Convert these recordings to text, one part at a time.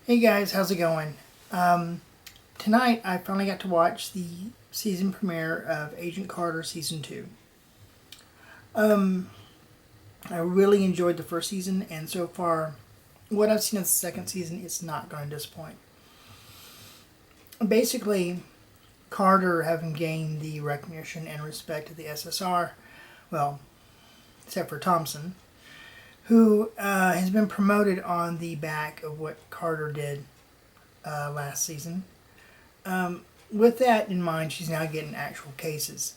Hey guys, how's it going? Tonight I finally got to watch the season premiere of Agent Carter Season 2. Um, I really enjoyed the first season, and so far, what I've seen of the second season is not going to disappoint. Basically, Carter, having gained the recognition and respect of the SSR, well, except for Thompson, who has been promoted on the back of what Carter did last season. With that in mind, she's now getting actual cases.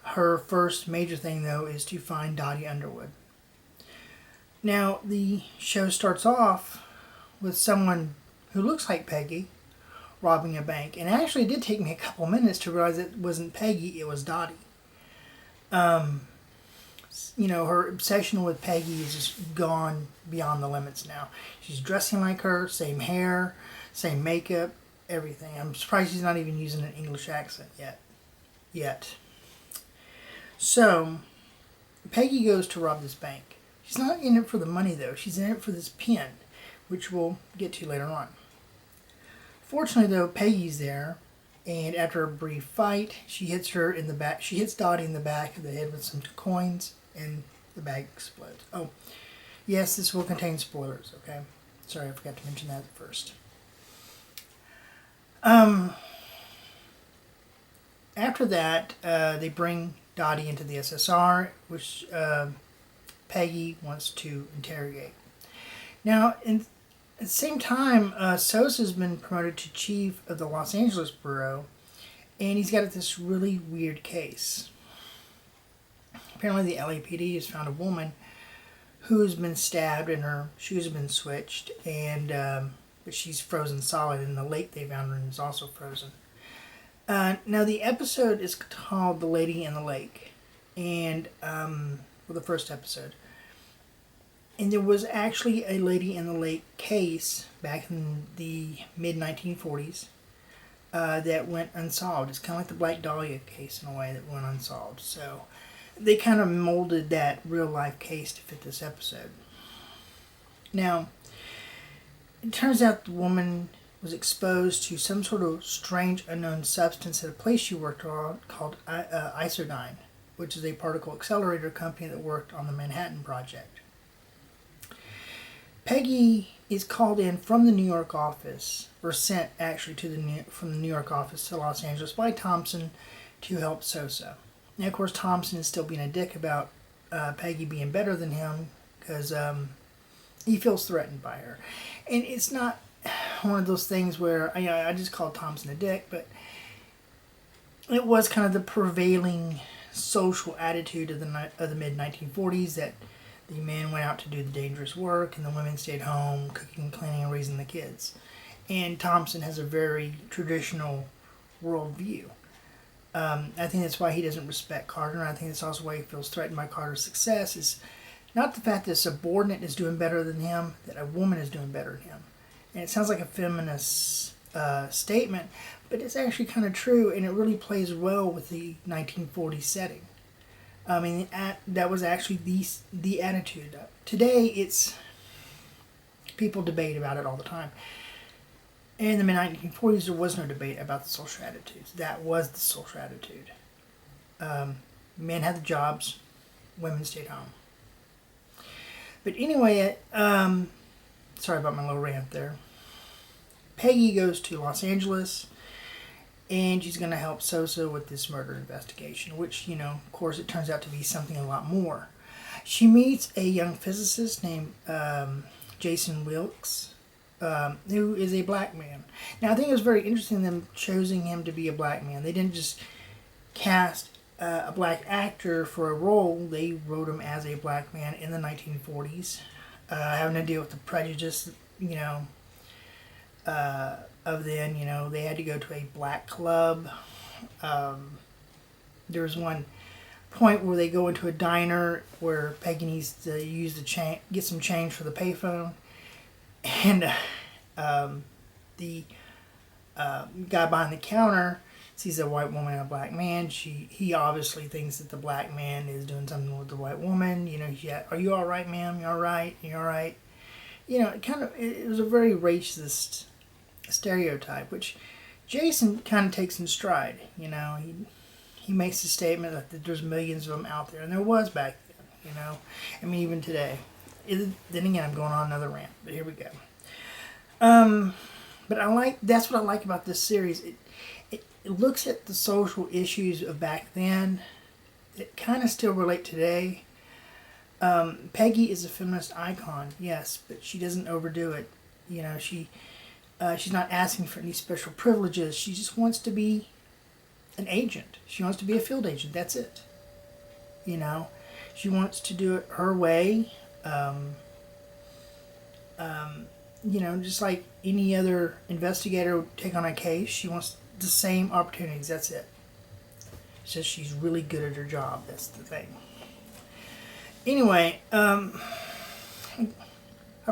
Her first major thing, though, is to find Dottie Underwood. Now, the show starts off with someone who looks like Peggy robbing a bank. And actually, it did take me a couple minutes to realize it wasn't Peggy, it was Dottie. Her obsession with Peggy is just gone beyond the limits now. She's dressing like her, same hair, same makeup, everything. I'm surprised she's not even using an English accent yet. So, Peggy goes to rob this bank. She's not in it for the money, though. She's in it for this pin, which we'll get to later on. Fortunately, though, Peggy's there, and after a brief fight, she hits her in the back. She hits Dottie in the back of the head with some coins, and the bag explodes. Oh, yes, this will contain spoilers, okay? Sorry, I forgot to mention that at first. After that, they bring Dottie into the SSR, which Peggy wants to interrogate. Now, at the same time, Sosa's been promoted to chief of the Los Angeles bureau, and he's got this really weird case. Apparently, the LAPD has found a woman who's been stabbed and her shoes have been switched, and but she's frozen solid, and the lake they found her in is also frozen. Now, the episode is called The Lady in the Lake, and the first episode. And there was actually a Lady in the Lake case back in the mid-1940s that went unsolved. It's kind of like the Black Dahlia case in a way that went unsolved. So they kind of molded that real-life case to fit this episode. Now, it turns out the woman was exposed to some sort of strange unknown substance at a place she worked on called Isodyne, which is a particle accelerator company that worked on the Manhattan Project. Peggy is called in from the New York office, or sent actually from the New York office to Los Angeles by Thompson to help Sosa. Now, of course, Thompson is still being a dick about Peggy being better than him because he feels threatened by her. And it's not one of those things where, I just called Thompson a dick, but it was kind of the prevailing social attitude of the mid-1940s that the men went out to do the dangerous work and the women stayed home, cooking, cleaning, and raising the kids. And Thompson has a very traditional worldview. I think that's why he doesn't respect Carter, and I think that's also why he feels threatened by Carter's success, is not the fact that a subordinate is doing better than him, that a woman is doing better than him. And it sounds like a feminist statement, but it's actually kind of true, and it really plays well with the 1940s setting. I mean, that was actually the attitude. Today, it's people debate about it all the time. In the mid-1940s, there was no debate about the social attitudes. That was the social attitude. Men had the jobs, women stayed home. But anyway, sorry about my little rant there. Peggy goes to Los Angeles, and she's going to help Sosa with this murder investigation, which, of course, it turns out to be something a lot more. She meets a young physicist named Jason Wilkes, who is a black man. Now, I think it was very interesting them choosing him to be a black man. They didn't just cast a black actor for a role. They wrote him as a black man in the 1940s, having to deal with the prejudice, of then, they had to go to a black club. There was one point where they go into a diner where Peggy needs to use get some change for the payphone, and the guy behind the counter sees a white woman and a black man. He obviously thinks that the black man is doing something with the white woman. Are you all right, ma'am? You all right? You all right? it was a very racist stereotype, which Jason kind of takes in stride. He makes a statement that there's millions of them out there, and there was back then. I mean, even today. Then again, I'm going on another rant, but here we go. But that's what I like about this series. It looks at the social issues of back then that kind of still relate today. Peggy is a feminist icon, yes, but she doesn't overdo it. She's not asking for any special privileges. She just wants to be an agent. She wants to be a field agent. That's it. She wants to do it her way. Just like any other investigator would take on a case, she wants the same opportunities. That's it. She says she's really good at her job. That's the thing. Anyway, I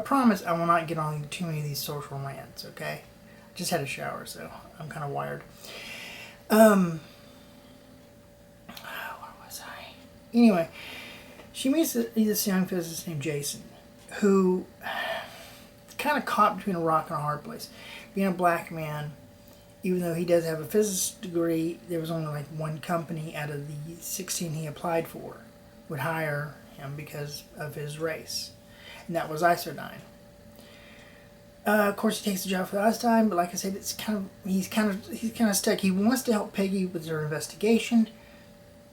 promise I will not get on too many of these social rants, okay? I just had a shower, so I'm kind of wired. Where was I? Anyway, she meets this young physicist named Jason, who kind of caught between a rock and a hard place. Being a black man, even though he does have a physics degree, there was only like one company out of the 16 he applied for would hire him because of his race, and that was Isodyne. Of course, he takes the job for the Isodyne, but like I said, he's kind of stuck. He wants to help Peggy with her investigation,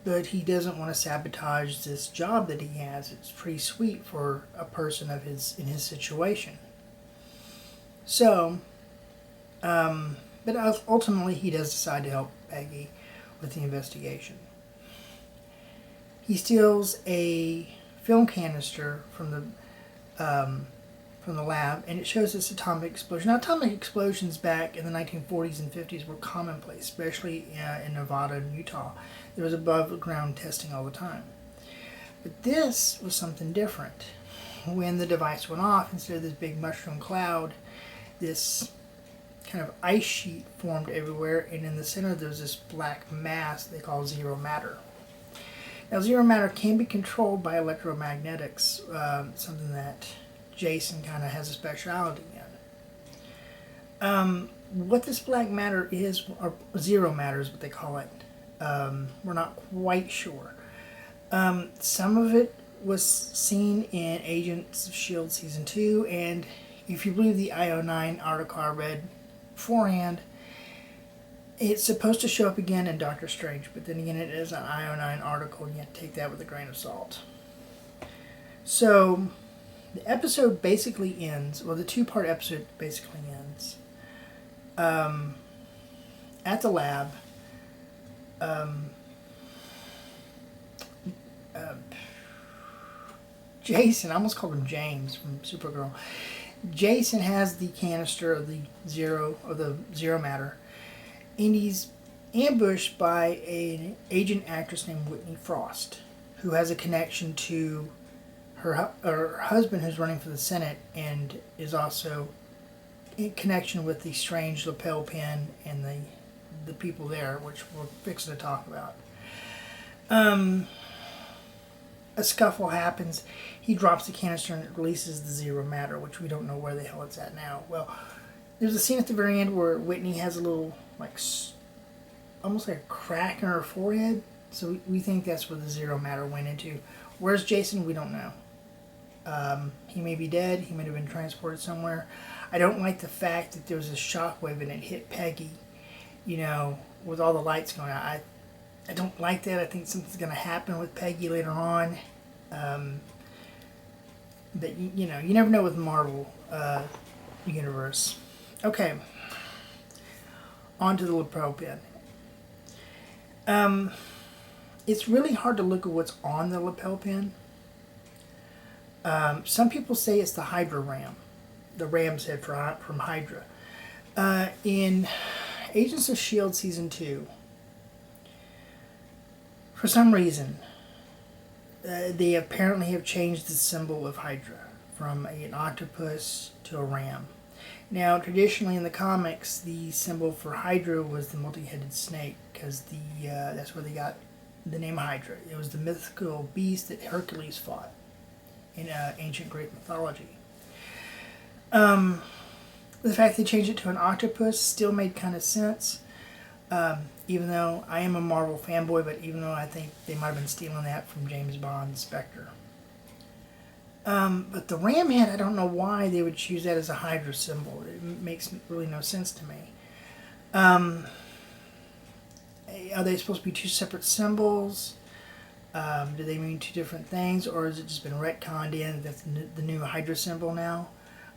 but he doesn't want to sabotage this job that he has. It's pretty sweet for a person in his situation. So, but ultimately he does decide to help Peggy with the investigation. He steals a film canister from the lab, and it shows this atomic explosion. Now, atomic explosions back in the 1940s and 50s were commonplace, especially in Nevada and Utah. There was above-ground testing all the time. But this was something different. When the device went off, instead of this big mushroom cloud, this kind of ice sheet formed everywhere, and in the center there was this black mass they call zero matter. Now, zero matter can be controlled by electromagnetics, something that Jason kind of has a specialty in. What this black matter is, or zero matter is what they call it, we're not quite sure. Some of it was seen in Agents of S.H.I.E.L.D. Season 2, and if you believe the IO9 article I read beforehand, it's supposed to show up again in Doctor Strange, but then again it is an IO9 article and you have to take that with a grain of salt. So, the episode basically ends, well, the two-part episode basically ends at the lab. Jason, I almost called him James from Supergirl. Jason has the canister of the zero matter, and he's ambushed by an agent actress named Whitney Frost, who has a connection to her husband, who's running for the Senate, and is also in connection with the strange lapel pin and the people there, which we're fixing to talk about. A scuffle happens. He drops the canister and it releases the zero matter, which we don't know where the hell it's at now. Well, there's a scene at the very end where Whitney has a little, almost like a crack in her forehead. So we think that's where the zero matter went into. Where's Jason? We don't know. He may be dead. He may have been transported somewhere. I don't like the fact that there was a shockwave and it hit Peggy, with all the lights going out. I don't like that. I think something's going to happen with Peggy later on. But, you never know with the Marvel universe. Okay. On to the lapel pin. It's really hard to look at what's on the lapel pin. Some people say it's the Hydra ram. The ram's head from Hydra. In Agents of S.H.I.E.L.D. Season 2, for some reason, they apparently have changed the symbol of Hydra from an octopus to a ram. Now, traditionally in the comics, the symbol for Hydra was the multi-headed snake, because that's where they got the name Hydra. It was the mythical beast that Hercules fought in ancient Greek mythology. The fact they changed it to an octopus still made kind of sense. Even though I am a Marvel fanboy, but even though I think they might have been stealing that from James Bond's Spectre. But the ram head, I don't know why they would choose that as a Hydra symbol. It makes really no sense to me. Are they supposed to be two separate symbols? Do they mean two different things, or has it just been retconned in that's the new Hydra symbol now?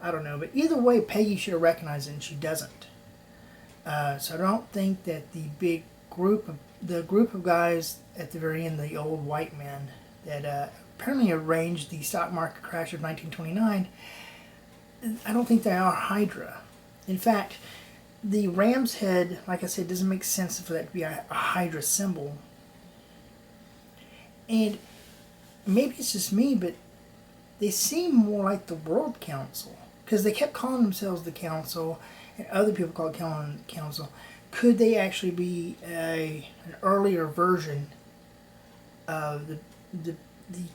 I don't know, but either way, Peggy should have recognized it, and she doesn't. So I don't think that the group of guys at the very end, the old white men that apparently arranged the stock market crash of 1929, I don't think they are Hydra. In fact, the ram's head, like I said, doesn't make sense for that to be a Hydra symbol. And maybe it's just me, but they seem more like the World Council. Because they kept calling themselves the Council, and other people called it Council. Could they actually be an earlier version of the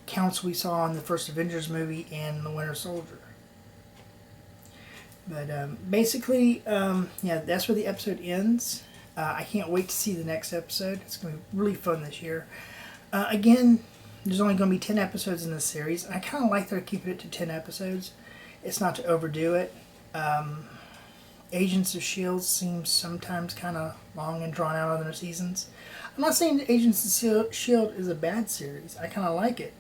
Council we saw in the first Avengers movie and the Winter Soldier? But basically, yeah, that's where the episode ends. I can't wait to see the next episode. It's going to be really fun this year. Again, there's only going to be 10 episodes in this series. I kind of like they're keeping it to 10 episodes. It's not to overdo it. Agents of S.H.I.E.L.D. seems sometimes kind of long and drawn out on their seasons. I'm not saying that Agents of S.H.I.E.L.D. is a bad series. I kind of like it.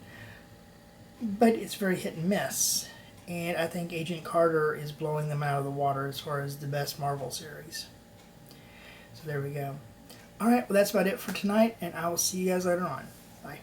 But it's very hit and miss. And I think Agent Carter is blowing them out of the water as far as the best Marvel series. So there we go. Alright, well that's about it for tonight, and I will see you guys later on. Bye.